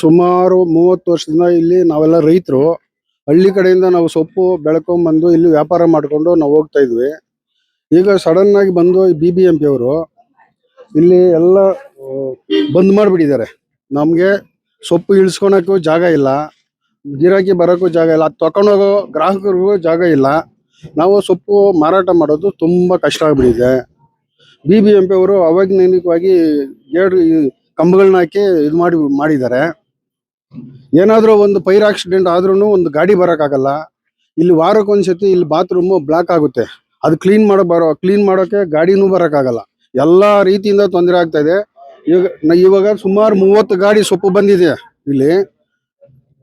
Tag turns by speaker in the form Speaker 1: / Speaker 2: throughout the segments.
Speaker 1: ಸುಮಾರು 30 ವರ್ಷದಿಂದ ಇಲ್ಲಿ ನಾವೆಲ್ಲ ರೈತರು. ಹಳ್ಳಿ ಕಡೆಯಿಂದ ನಾವು ಸೊಪ್ಪು ಬೆಳ್ಕೊಂಡ್ಬಂದು ಇಲ್ಲಿ ವ್ಯಾಪಾರ ಮಾಡ್ಕೊಂಡು ನಾವು ಹೋಗ್ತಾ ಇದ್ವಿ. ಈಗ ಸಡನ್ ಆಗಿ ಬಂದು BBMP ಅವರು ಇಲ್ಲಿ ಎಲ್ಲ ಬಂದ್ ಮಾಡಿಬಿಟ್ಟಿದ್ದಾರೆ. ನಮಗೆ ಸೊಪ್ಪು ಇಳಿಸ್ಕೊಳಕ್ಕೂ ಜಾಗ ಇಲ್ಲ, ಗಿರಾಕಿ ಬರೋಕ್ಕೂ ಜಾಗ ಇಲ್ಲ, ತಗೊಂಡೋಗೋ ಗ್ರಾಹಕರಿಗೂ ಜಾಗ ಇಲ್ಲ. ನಾವು ಸೊಪ್ಪು ಮಾರಾಟ ಮಾಡೋದು ತುಂಬ ಕಷ್ಟ ಆಗ್ಬಿಟ್ಟಿದೆ. BBMP ಅವರು ಅವೈಜ್ಞಾನಿಕವಾಗಿ ಕಂಬಗಳನ್ನ ಹಾಕಿ ಇದು ಮಾಡಿದ್ದಾರೆ. ಏನಾದರೂ ಒಂದು ಫೈರ್ ಆಕ್ಸಿಡೆಂಟ್ ಆದ್ರೂ ಒಂದು ಗಾಡಿ ಬರೋಕ್ಕಾಗಲ್ಲ. ಇಲ್ಲಿ ವಾರಕ್ಕೊಂದ್ಸತಿ ಇಲ್ಲಿ ಬಾತ್ರೂಮು ಬ್ಲಾಕ್ ಆಗುತ್ತೆ, ಅದು ಕ್ಲೀನ್ ಮಾಡೋಕ್ಕೆ ಗಾಡಿನೂ ಬರೋಕ್ಕಾಗಲ್ಲ. ಎಲ್ಲ ರೀತಿಯಿಂದ ತೊಂದರೆ ಆಗ್ತಾ ಇದೆ. ಇವಾಗ ಸುಮಾರು 30 ಗಾಡಿ ಸೊಪ್ಪು ಬಂದಿದೆ. ಇಲ್ಲಿ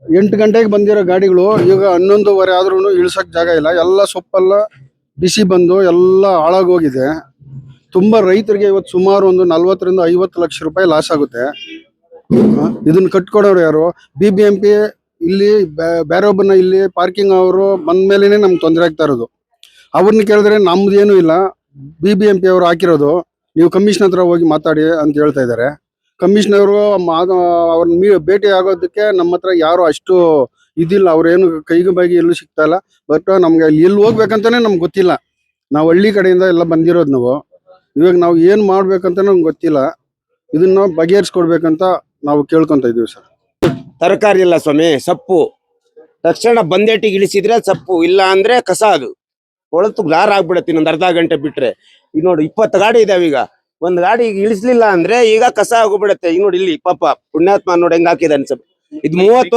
Speaker 1: 8 ಗಂಟೆಗೆ ಬಂದಿರೋ ಗಾಡಿಗಳು ಈಗ 11:15 ಆದ್ರೂ ಇಳಿಸೋಕೆ ಜಾಗ ಇಲ್ಲ. ಎಲ್ಲ ಸೊಪ್ಪೆಲ್ಲ ಬಿಸಿ ಬಂದು ಎಲ್ಲ ಹಾಳಾಗೋಗಿದೆ. ತುಂಬ ರೈತರಿಗೆ ಇವತ್ತು ಸುಮಾರು ಒಂದು 40 ರಿಂದ 50 ಲಕ್ಷ ರೂಪಾಯಿ ಲಾಸ್ ಆಗುತ್ತೆ. ಇದನ್ನ ಕಟ್ಕೊಡೋರು ಯಾರು? BBMP. ಇಲ್ಲಿ ಬೇರೊಬ್ಬನ ಇಲ್ಲಿ ಪಾರ್ಕಿಂಗ್ ಅವರು ಬಂದ ಮೇಲೇನೆ ನಮ್ಗೆ ತೊಂದರೆ ಆಗ್ತಾ ಇರೋದು. ಅವ್ರನ್ನ ಕೇಳಿದ್ರೆ ನಮ್ದೇನು ಇಲ್ಲ, BBMP ಅವರು ಹಾಕಿರೋದು, ನೀವು ಕಮಿಷನರ್ ಹತ್ರ ಹೋಗಿ ಮಾತಾಡಿ ಅಂತ ಹೇಳ್ತಾ ಇದ್ದಾರೆ. ಕಮಿಷನರು ಅವ್ರನ್ನ ಭೇಟಿ ಆಗೋದಕ್ಕೆ ನಮ್ಮ ಹತ್ರ ಯಾರು ಅಷ್ಟು ಇದಿಲ್ಲ. ಅವ್ರೇನು ಕೈಗೆ ಬಾಗಿ ಎಲ್ಲೂ ಸಿಗ್ತಾ ಇಲ್ಲ. ಬಟ್ ನಮ್ಗೆ ಎಲ್ಲಿ ಹೋಗ್ಬೇಕಂತಾನೆ ನಮ್ಗೆ ಗೊತ್ತಿಲ್ಲ. ನಾವು ಹಳ್ಳಿ ಕಡೆಯಿಂದ ಎಲ್ಲ ಬಂದಿರೋದು ನಾವು. ಇವಾಗ ನಾವು ಏನು ಮಾಡ್ಬೇಕಂತ ನಮ್ಗೆ ಗೊತ್ತಿಲ್ಲ. ಇದನ್ನ ಬಗೆಹರಿಸ್ಕೊಡ್ಬೇಕಂತ ನಾವು ಕೇಳ್ಕೊಂತ ಇದೀವಿ ಸರ್.
Speaker 2: ತರಕಾರಿ ಇಲ್ಲ ಸ್ವಾಮಿ, ಸೊಪ್ಪು ತಕ್ಷಣ ಬಂದೇಟಿಗೆ ಇಳಿಸಿದ್ರೆ ಸೊಪ್ಪು, ಇಲ್ಲ ಅಂದ್ರೆ ಕಸ. ಅದು ಕೊಳತು ಗಾರ ಆಗ್ಬಿಡತ್ತೆ ಇನ್ನೊಂದು ಅರ್ಧ ಗಂಟೆ ಬಿಟ್ರೆ. ಈಗ ನೋಡಿ 20 ಗಾಡಿ ಇದಾವೆ. ಈಗ ಒಂದ್ ಗಾಡಿ ಈಗ ಇಳಿಸ್ಲಿಲ್ಲ ಅಂದ್ರೆ ಈಗ ಕಸ ಆಗೋಗ್ಬಿಡತ್ತೆ. ಈಗ ನೋಡಿ ಇಲ್ಲಿ ಪಾಪ ಪುಣ್ಯಾತ್ಮ ನೋಡಿ ಹೆಂಗ್ ಹಾಕಿದಾನೆ ಸರ್. ಇದು 30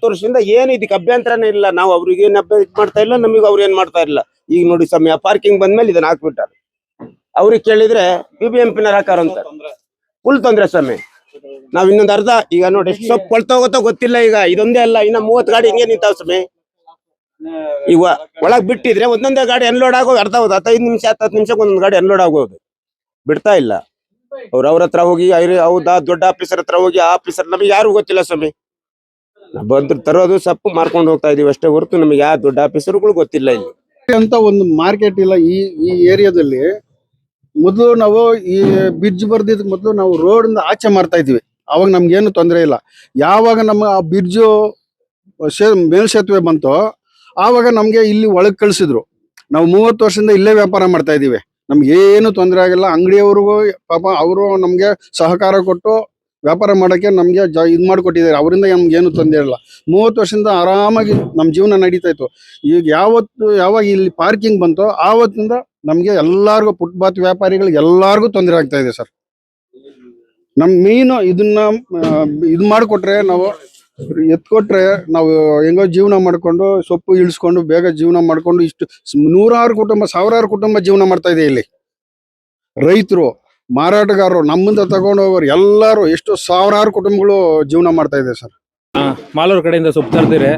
Speaker 2: ವರ್ಷದಿಂದ ಏನು ಇದಕ್ಕೆ ಅಭ್ಯಂತರನೇ ಇಲ್ಲ. ನಾವು ಅವ್ರಿಗೆ ಏನ್ ಇದ್ ಮಾಡ್ತಾ ಇಲ್ಲ, ನಮಗೆ ಅವ್ರು ಏನ್ ಮಾಡ್ತಾ ಇಲ್ಲ. ಈಗ ನೋಡಿ ಸ್ವಾಮಿ, ಪಾರ್ಕಿಂಗ್ ಬಂದ್ಮೇಲೆ ಇದನ್ನ ಹಾಕ್ಬಿಟ್ಟಾರೆ. ಅವ್ರಿಗೆ ಕೇಳಿದ್ರೆ BBMP ಹಾಕಾರ ಅಂತ ಫುಲ್ ತೊಂದ್ರೆ ಸ್ವಾಮಿ. ನಾವ್ ಇನ್ನೊಂದು ಅರ್ಧ ಈಗ ನೋಡಿ ಎಷ್ಟು ಸೊಪ್ಪು ಕೊಳ್ತಾ ಹೋಗುತ್ತೋ ಗೊತ್ತಿಲ್ಲ. ಈಗ ಇದೊಂದೇ ಅಲ್ಲ, ಇನ್ನ 30 ಗಾಡಿ ಹಿಂಗೆ ನಿಂತಾವ್ ಸ್ವಾಮಿ. ಈಗ ಒಳಗ್ ಬಿಟ್ಟಿದ್ರೆ ಒಂದೊಂದೇ ಗಾಡಿ ಅನ್ಲೋಡ್ ಆಗೋ ಅರ್ಧ 15 ನಿಮಿಷ 10 ನಿಮಿಷಕ್ಕೆ ಒಂದೊಂದು ಗಾಡಿ ಅನ್ಲೋಡ್ ಆಗೋದು. ಬಿಡ್ತಾ ಇಲ್ಲ. ಅವ್ರ ಹತ್ರ ಹೋಗಿ ಹೌದಾ ದೊಡ್ಡ ಆಫೀಸರ್ ಹತ್ರ ಹೋಗಿ, ಆ ಆಫೀಸರ್ ನಮಗೆ ಯಾರು ಗೊತ್ತಿಲ್ಲ ಸ್ವಾಮಿ. ಬಂದ್ರು ತರೋದು ಸೊಪ್ಪು ಮಾರ್ಕೊಂಡು ಹೋಗ್ತಾ ಇದೀವಿ ಅಷ್ಟೇ ಹೊರತು ನಮಗೆ ಯಾವ ದೊಡ್ಡ ಆಫೀಸರ್ಗಳು ಗೊತ್ತಿಲ್ಲ. ಇಲ್ಲಿ
Speaker 1: ಅಂತ ಒಂದು ಮಾರ್ಕೆಟ್ ಇಲ್ಲ ಈ ಏರಿಯಾದಲ್ಲಿ. ಮೊದಲು ನಾವು ಈ ಬ್ರಿಡ್ಜ್ ಬರ್ದಿದ್ ಮೊದಲು ನಾವು ರೋಡ್ ಇಂದ ಆಚೆ ಮಾಡ್ತಾ ಇದ್ವಿ. ಅವಾಗ ನಮ್ಗೇನು ತೊಂದರೆ ಇಲ್ಲ. ಯಾವಾಗ ನಮ್ಮ ಆ ಬ್ರಿಡ್ಜು ಮೇಲ್ಸೇತುವೆ ಬಂತೋ ಆವಾಗ ನಮ್ಗೆ ಇಲ್ಲಿ ಒಳಗ್ ಕಳ್ಸಿದ್ರು. ನಾವು 30 ವರ್ಷದಿಂದ ಇಲ್ಲೇ ವ್ಯಾಪಾರ ಮಾಡ್ತಾ ಇದೀವಿ. ನಮ್ಗೆ ಏನು ತೊಂದರೆ ಆಗಿಲ್ಲ. ಅಂಗಡಿಯವ್ರಿಗೂ ಪಾಪ ಅವರು ನಮ್ಗೆ ಸಹಕಾರ ಕೊಟ್ಟು ವ್ಯಾಪಾರ ಮಾಡಕ್ಕೆ ನಮ್ಗೆ ಇದು ಮಾಡಿಕೊಟ್ಟಿದ್ದಾರೆ. ಅವರಿಂದ ನಮ್ಗೆ ಏನು ತೊಂದರೆ ಇಲ್ಲ. 30 ವರ್ಷದಿಂದ ಆರಾಮಾಗಿ ನಮ್ಮ ಜೀವನ ನಡೀತಾ ಇತ್ತು. ಈಗ ಯಾವಾಗ ಇಲ್ಲಿ ಪಾರ್ಕಿಂಗ್ ಬಂತೋ ಆವತ್ತಿಂದ ನಮ್ಗೆ ಎಲ್ಲಾರ್ಗು ಫುಟ್ಪಾತ್ ವ್ಯಾಪಾರಿಗಳಿಗೆ ಎಲ್ಲಾರ್ಗು ತೊಂದರೆ ಆಗ್ತಾ ಇದೆ ಸರ್. ನಮ್ ಮೇನ್ ಇದನ್ನ ಇದು ಮಾಡಿಕೊಟ್ರೆ, ನಾವು ಎತ್ಕೊಟ್ರೆ ನಾವು ಹೆಂಗೋ ಜೀವನ ಮಾಡ್ಕೊಂಡು ಸೊಪ್ಪು ಇಳಿಸ್ಕೊಂಡು ಬೇಗ ಜೀವನ ಮಾಡ್ಕೊಂಡು ಇಷ್ಟು ನೂರಾರು ಕುಟುಂಬ, ಸಾವಿರಾರು ಕುಟುಂಬ ಜೀವನ ಮಾಡ್ತಾ ಇದೆ ಇಲ್ಲಿ. ರೈತರು, ಮಾರಾಟಗಾರರು, ನಮ್ಮಿಂದ ತಗೊಂಡು ಹೋಗೋರು ಎಲ್ಲಾರು ಎಷ್ಟು ಸಾವಿರಾರು ಕುಟುಂಬಗಳು ಜೀವನ ಮಾಡ್ತಾ ಇದೆ ಸರ್.
Speaker 3: ಮಾಲೂರ್ ಕಡೆಯಿಂದ ಸೊಪ್ಪು ತರ್ದಿರೆ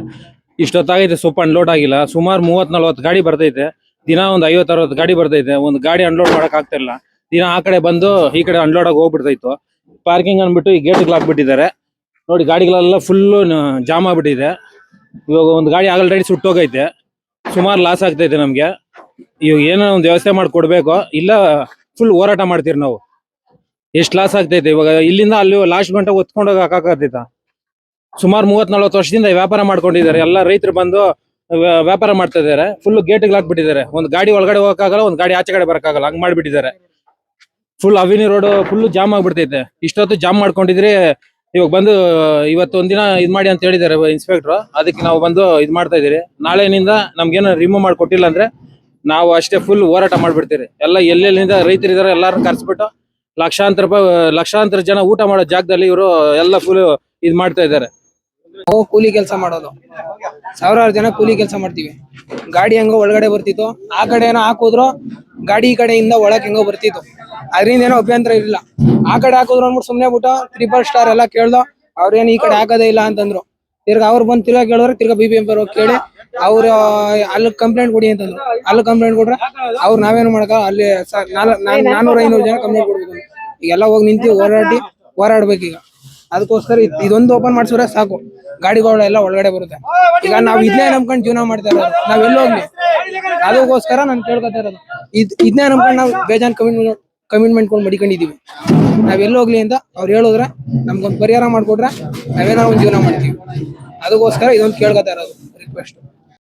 Speaker 3: ಇಷ್ಟೊತ್ತಾಗೈತೆ, ಸೊಪ್ಪು ಅನ್ಲೋಡ್ ಆಗಿಲ್ಲ. ಸುಮಾರು 30-40 ಗಾಡಿ ಬರ್ತೈತೆ. ದಿನ ಒಂದು 50-60 ಗಾಡಿ ಬರ್ತೈತೆ. ಒಂದು ಗಾಡಿ ಅನ್ಲೋಡ್ ಮಾಡಕ್ ಆಗ್ತಾ ಇಲ್ಲ. ದಿನ ಆ ಕಡೆ ಬಂದು ಈ ಕಡೆ ಅನ್ಲೋಡ್ ಆಗಿ ಹೋಗ್ಬಿಡ್ತಾಯಿತ್ತು. ಪಾರ್ಕಿಂಗ್ ಅನ್ಬಿಟ್ಟು ಈ ಗೇಟ್ಗೆ ಹಾಕ್ಬಿಟ್ಟಿದ್ದಾರೆ ನೋಡಿ. ಗಾಡಿಗಳೆಲ್ಲ ಫುಲ್ಲು ಜಾಮ್ ಆಗ್ಬಿಟ್ಟಿದೆ. ಇವಾಗ ಒಂದು ಗಾಡಿ ಆಲ್ರೆಡಿ ಸುಟ್ಟೋಗೈತೆ. ಸುಮಾರು ಲಾಸ್ ಆಗ್ತೈತೆ ನಮ್ಗೆ. ಇವಾಗ ಏನೋ ಒಂದು ವ್ಯವಸ್ಥೆ ಮಾಡಿ ಕೊಡ್ಬೇಕು, ಇಲ್ಲ ಫುಲ್ ಹೋರಾಟ ಮಾಡ್ತೀರಿ ನಾವು. ಎಷ್ಟು ಲಾಸ್ ಆಗ್ತೈತೆ ಇವಾಗ. ಇಲ್ಲಿಂದ ಅಲ್ಲಿ ಲಾಸ್ಟ್ ಗಂಟೆ ಹೊತ್ಕೊಂಡೋಗಿ ಹಾಕಾಕತ್ತೈತ. ಸುಮಾರು 30-40 ವರ್ಷದಿಂದ ವ್ಯಾಪಾರ ಮಾಡ್ಕೊಂಡಿದ್ದಾರೆ. ಎಲ್ಲ ರೈತರು ಬಂದು ವ್ಯಾಪಾರ ಮಾಡ್ತಾ ಇದಾರೆ. ಫುಲ್ ಗೇಟ್ಗೆ ಹಾಕ್ಬಿಟ್ಟಿದ್ದಾರೆ. ಒಂದು ಗಾಡಿ ಒಳಗಡೆ ಹೋಗಕ್ಕಾಗಲ್ಲ, ಒಂದು ಗಾಡಿ ಆಚೆ ಕಡೆ ಬರಕ್ಕಾಗಲ್ಲ, ಹಂಗ್ ಮಾಡ್ಬಿಟ್ಟಿದ್ದಾರೆ. Full avenue road full jam ಆಗ್ಬಿಡ್ತೈತೆ. ಇಷ್ಟೊತ್ತು ಜಾಮ್ ಮಾಡ್ಕೊಂಡಿದ್ರಿ. ಇವಾಗ ಬಂದು ಇವತ್ತು ಒಂದಿನ ಇದ್ ಮಾಡಿ ಅಂತ ಹೇಳಿದ್ದಾರೆ ಇನ್ಸ್ಪೆಕ್ಟರ್. ಅದಕ್ಕೆ ನಾವು ಬಂದು ಇದ್ ಮಾಡ್ತಾ ಇದೀರಿ. ನಾಳೆನಿಂದ ನಮ್ಗೇನು ರಿಮೂವ್ ಮಾಡಿ ಕೊಟ್ಟಿಲ್ಲ ಅಂದ್ರೆ ನಾವು ಅಷ್ಟೇ ಫುಲ್ ಹೋರಾಟ ಮಾಡ್ಬಿಡ್ತೀರಿ. ಎಲ್ಲ ಎಲ್ಲೆಲ್ಲಿಂದ ರೈತರಿದ್ದಾರೆ ಎಲ್ಲಾರನ್ನ ಕರ್ಸ್ಬಿಟ್ಟು ಲಕ್ಷಾಂತರ ಜನ ಊಟ ಮಾಡೋ ಜಾಗದಲ್ಲಿ ಇವರು ಎಲ್ಲ ಫುಲ್ ಇದ್ ಮಾಡ್ತಾ ಇದ್ದಾರೆ.
Speaker 4: ನಾವು ಕೂಲಿ ಕೆಲಸ ಮಾಡೋದು, ಸಾವಿರಾರು ಜನ ಕೂಲಿ ಕೆಲಸ ಮಾಡ್ತೀವಿ. ಗಾಡಿ ಹೆಂಗೋ ಒಳಗಡೆ ಬರ್ತಿತ್ತು, ಆ ಕಡೆ ಏನೋ ಹಾಕಿದ್ರು ಗಾಡಿ ಈ ಕಡೆಯಿಂದ ಒಳಗೆ ಹೆಂಗೋ ಬರ್ತಿತ್ತು. ಅದರಿಂದ ಏನೋ ಅಭ್ಯಂತರ ಇರಲಿಲ್ಲ. ಆ ಕಡೆ ಹಾಕಿದ್ರು ಅಂದ್ಬಿಟ್ಟು ಸುಮ್ನೆ ಬಿಟ್ಟು 3 ಸ್ಟಾರ್ ಎಲ್ಲ ಕೇಳ್ದು ಅವ್ರೇನು ಈ ಕಡೆ ಹಾಕೋದೇ ಇಲ್ಲ ಅಂತಂದ್ರು. ತಿರ್ಗಾ ಅವ್ರು ಬಂದು ತಿರ್ಗಾ ಕೇಳಿದ್ರೆ ತಿರ್ಗಾ BBMP ಅವ್ರು ಕೇಳಿ ಅವ್ರು ಅಲ್ಲಿ ಕಂಪ್ಲೇಂಟ್ ಕೊಡಿ ಅಂತಂದ್ರು. ಅಲ್ಲಿ ಕಂಪ್ಲೇಂಟ್ ಕೊಟ್ರೆ ಅವ್ರು ನಾವೇನು ಮಾಡಕ ಅಲ್ಲಿ 400-500 ಜನ ಕಂಪ್ಲೇಂಟ್ ಕೊಡ್ಬೇಕು. ಈಗೆಲ್ಲ ಹೋಗಿ ನಿಂತು ಹೋರಾಡ್ಬೇಕೀಗ. ಅದಕ್ಕೋಸ್ಕರ ಇದೊಂದು ಓಪನ್ ಮಾಡ್ಸಿದ್ರೆ ಸಾಕು, ಗಾಡಿಗಳು ಎಲ್ಲ ಒಳಗಡೆ ಬರುತ್ತೆ. ಈಗ ನಾವ್ ಇದನ್ನೇ ನಂಬ್ಕೊಂಡು ಜೀವನ ಮಾಡ್ತಾ ಇರೋದು. ನಾವ್ ಎಲ್ಲೋಗ್ಲಿ ಅದಕ್ಕೋಸ್ಕರ ನಾನು ಕೇಳ್ಕೊತಾ ಇರೋದು. ಇದನ್ನೇ ನಂಬ್ಕೊಂಡು ನಾವು ಬೇಜಾನ್ ಕಮಿಟ್ಮೆಂಟ್ ಕೊಂಡು ಮಡಿಕೊಂಡಿದೀವಿ. ನಾವೆಲ್ಲ ಹೋಗ್ಲಿ ಅಂತ ಅವ್ರು ಹೇಳಿದ್ರೆ ನಮ್ಗೊಂದು ಪರಿಹಾರ ಮಾಡ್ಕೊಟ್ರೆ ನಾವೇನೋ ಒಂದು ಜೀವನ ಮಾಡ್ತೀವಿ. ಅದಕ್ಕೋಸ್ಕರ ಇದೊಂದು ಕೇಳ್ಕೊತಾ ಇರೋದು ರಿಕ್ವೆಸ್ಟ್.